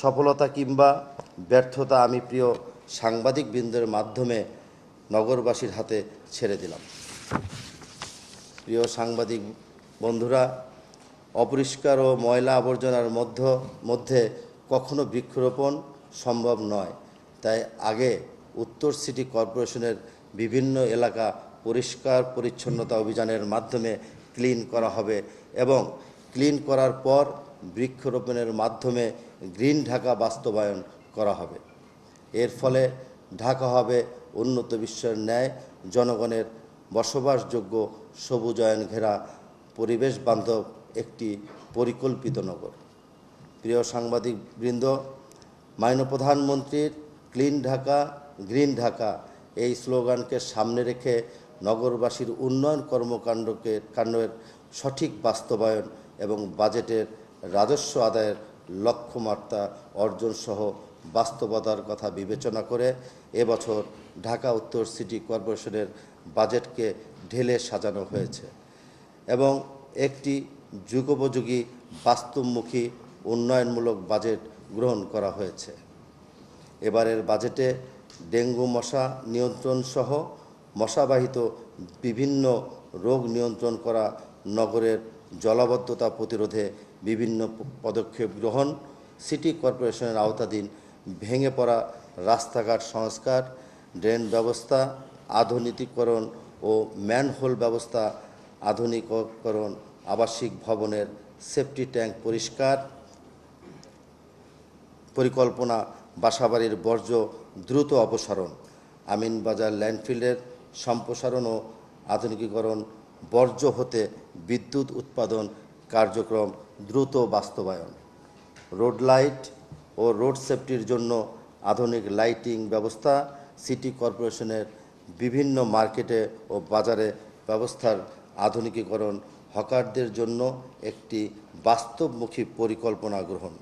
সফলতা কিংবা ব্যর্থতা আমি প্রিয় সাংবাদিকবৃন্দের মাধ্যমে নগরবাসীর হাতে ছেড়ে দিলাম। প্রিয় সাংবাদিক বন্ধুরা, অপরিষ্কার ও ময়লা আবর্জনার মধ্যে কখনো বৃক্ষরোপণ সম্ভব নয়। তাই আগে উত্তর সিটি কর্পোরেশনের বিভিন্ন এলাকা পরিষ্কার পরিচ্ছন্নতা অভিযানের মাধ্যমে ক্লিন করা হবে এবং ক্লিন করার পর বৃক্ষরোপণের মাধ্যমে গ্রিন ঢাকা বাস্তবায়ন করা হবে। এর ফলে ঢাকা হবে উন্নত বিশ্বের ন্যায় জনগণের বসবাসযোগ্য সবুজায়ন ঘেরা পরিবেশ বান্ধব একটি পরিকল্পিত নগর। প্রিয় সাংবাদিকবৃন্দ, মাননীয় প্রধানমন্ত্রীর ক্লিন ঢাকা গ্রিন ঢাকা এই স্লোগানকে সামনে রেখে নগরবাসীর উন্নয়ন কর্মকাণ্ডের সঠিক বাস্তবায়ন এবং বাজেটের রাজস্ব আদায়ের লক্ষ্যমাত্রা অর্জনসহ বাস্তবতার কথা বিবেচনা করে এবছর ঢাকা উত্তর সিটি কর্পোরেশনের বাজেটকে ঢেলে সাজানো হয়েছে এবং একটি যুগোপযোগী বাস্তবমুখী উন্নয়নমূলক বাজেট গ্রহণ করা হয়েছে। এবারের বাজেটে ডেঙ্গু মশা নিয়ন্ত্রণ সহ মশাবাহিত বিভিন্ন রোগ নিয়ন্ত্রণ করা, নগরের জলাবদ্ধতা প্রতিরোধে বিভিন্ন পদক্ষেপ গ্রহণ, সিটি কর্পোরেশনের আওতাধীন ভেঙে পড়া রাস্তাঘাট সংস্কার, ড্রেন ব্যবস্থা আধুনিকীকরণ ও ম্যানহোল ব্যবস্থা আধুনিকীকরণ, আবাসিক ভবনের সেফটি ট্যাঙ্ক পরিষ্কার পরিকল্পনা, বাসাবাড়ির বর্জ্য দ্রুত অপসারণ, আমিনবাজার ল্যান্ডফিল্ডের সম্প্রসারণ ও আধুনিকীকরণ, বর্জ্য হতে বিদ্যুৎ উৎপাদন কার্যক্রম দ্রুত বাস্তবায়ন, রোড লাইট ও রোড সেফটির জন্য আধুনিক লাইটিং ব্যবস্থা, সিটি কর্পোরেশনের বিভিন্ন মার্কেটে ও বাজারে ব্যবস্থার আধুনিকীকরণ, হকারদের জন্য একটি বাস্তবমুখী পরিকল্পনা গ্রহণ,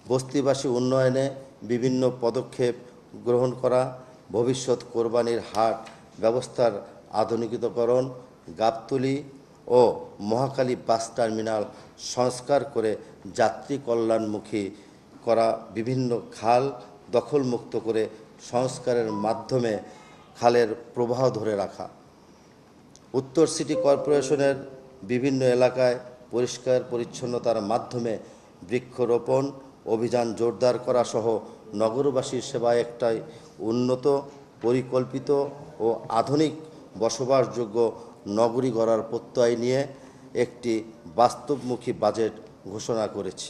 বস্তিবাসী উন্নয়নে বিভিন্ন পদক্ষেপ গ্রহণ করা, ভবিষ্যৎ কোরবানির হাট ব্যবস্থার আধুনিকীকরণ, গাবতলী ও মহাখালী বাস টার্মিনাল সংস্কার করে যাত্রী কল্যাণমুখী করা, বিভিন্ন খাল দখলমুক্ত করে সংস্কারের মাধ্যমে খালের প্রবাহ ধরে রাখা, উত্তর সিটি কর্পোরেশনের বিভিন্ন এলাকায় পরিষ্কার পরিচ্ছন্নতার মাধ্যমে বৃক্ষরোপণ অভিযান জোরদার করা সহ নগরবাসীর সেবায় একটাই উন্নত, পরিকল্পিত ও আধুনিক বসবাসযোগ্য নগরী গড়ার প্রত্যয় নিয়ে একটি বাস্তবমুখী বাজেট ঘোষণা করেছি।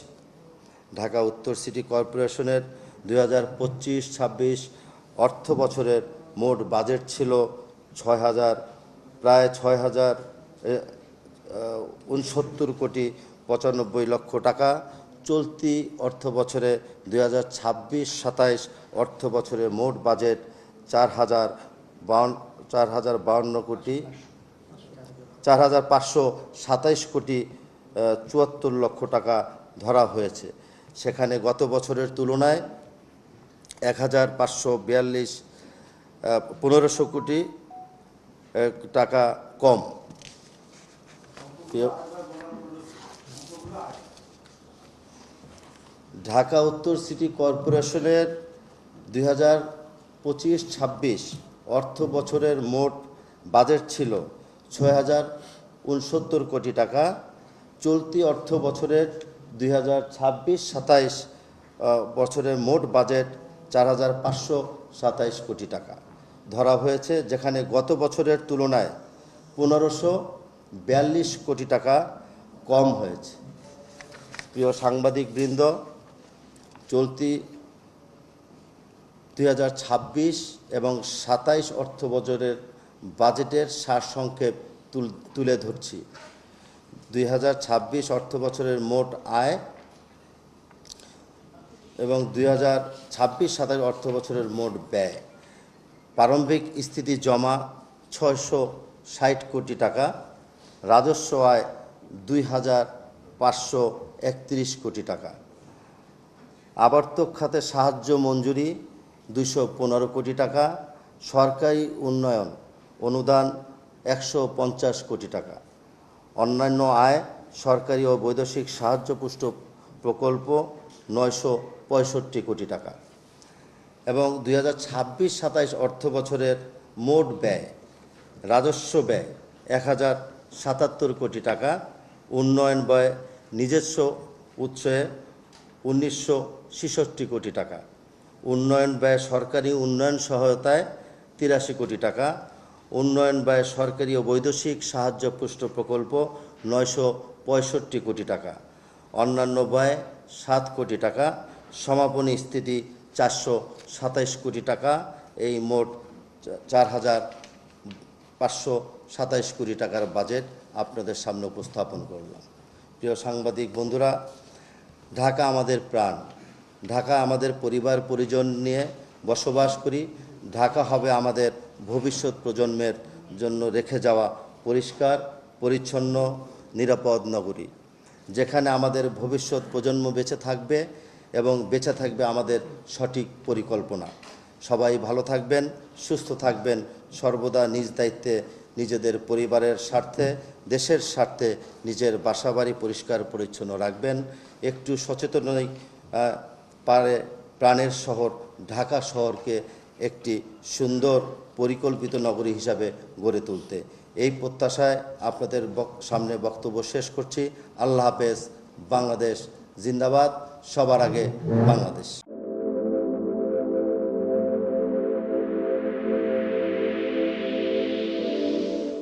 ঢাকা উত্তর সিটি কর্পোরেশনের 2025-26 অর্থ বছরের মোট বাজেট ছিল প্রায় 6,069 কোটি 95 লক্ষ টাকা। চলতি অর্থ বছরে 2026-27 অর্থ বছরে মোট বাজেট 4,527 কোটি 74 লক্ষ টাকা ধরা হয়েছে। সেখানে গত বছরের তুলনায় 1,542 কোটি টাকা কম। ঢাকা উত্তর সিটি কর্পোরেশনের 2025-26 অর্থ বছরের মোট বাজেট ছিল 6,069 কোটি টাকা। চলতি অর্থ বছরের 2026-27 বছরের মোট বাজেট 4,527 কোটি টাকা ধরা হয়েছে, যেখানে গত বছরের তুলনায় 1,542 কোটি টাকা কম হয়েছে। প্রিয় সাংবাদিকবৃন্দ, চলতি 2026 এবং 27 অর্থ বছরের বাজেটের সারসংক্ষেপ তুলে ধরছি। 2026 অর্থ বছরের মোট আয় এবং 2026-27 অর্থ বছরের মোট ব্যয়। প্রারম্ভিক স্থিতি জমা 660 কোটি টাকা, রাজস্ব আয় 2,531 কোটি টাকা, আবর্তক খাতে সাহায্য মঞ্জুরি 215 কোটি টাকা, সরকারি উন্নয়ন অনুদান 150 কোটি টাকা, অন্যান্য আয় সরকারি ও বৈদেশিক সাহায্য পুষ্ট প্রকল্প 915 কোটি টাকা এবং 2026-27 অর্থ বছরের মোট ব্যয় রাজস্ব ব্যয় 1077 কোটি টাকা, উন্নয়ন ব্যয় নিজস্ব উৎসে 1966 কোটি টাকা, উন্নয়ন ব্যয় সরকারি উন্নয়ন সহায়তায় 83 কোটি টাকা, উন্নয়ন ব্যয় সরকারি ও বৈদেশিক সাহায্য পুষ্ট প্রকল্প 965 কোটি টাকা, অন্যান্য ব্যয় 7 কোটি টাকা, সমাপনী স্থিতি 427 কোটি টাকা। এই মোট 4,527 কোটি টাকার বাজেট আপনাদের সামনে উপস্থাপন করলাম। প্রিয় সাংবাদিক বন্ধুরা, ঢাকা আমাদের প্রাণ, ঢাকা আমাদের পরিবার পরিজন নিয়ে বসবাস করি। ঢাকা হবে আমাদের ভবিষ্যৎ প্রজন্মের জন্য রেখে যাওয়া পরিষ্কার পরিচ্ছন্ন নিরাপদ নগরী, যেখানে আমাদের ভবিষ্যৎ প্রজন্ম বেঁচে থাকবে এবং বেঁচে থাকবে আমাদের সঠিক পরিকল্পনা। সবাই ভালো থাকবেন, সুস্থ থাকবেন, সর্বদা নিজ দায়িত্বে নিজেদের পরিবারের স্বার্থে, দেশের স্বার্থে নিজের বাসাবাড়ি পরিষ্কার পরিচ্ছন্ন রাখবেন। একটু সচেতনই পারে প্রাণের শহর ঢাকা শহরকে একটি সুন্দর পরিকল্পিত নগরী হিসাবে গড়ে তুলতে। এই প্রত্যাশায় আপনাদের সামনে বক্তব্য শেষ করছি। আল্লাহ হাফেজ। বাংলাদেশ জিন্দাবাদ। সবার আগে বাংলাদেশ।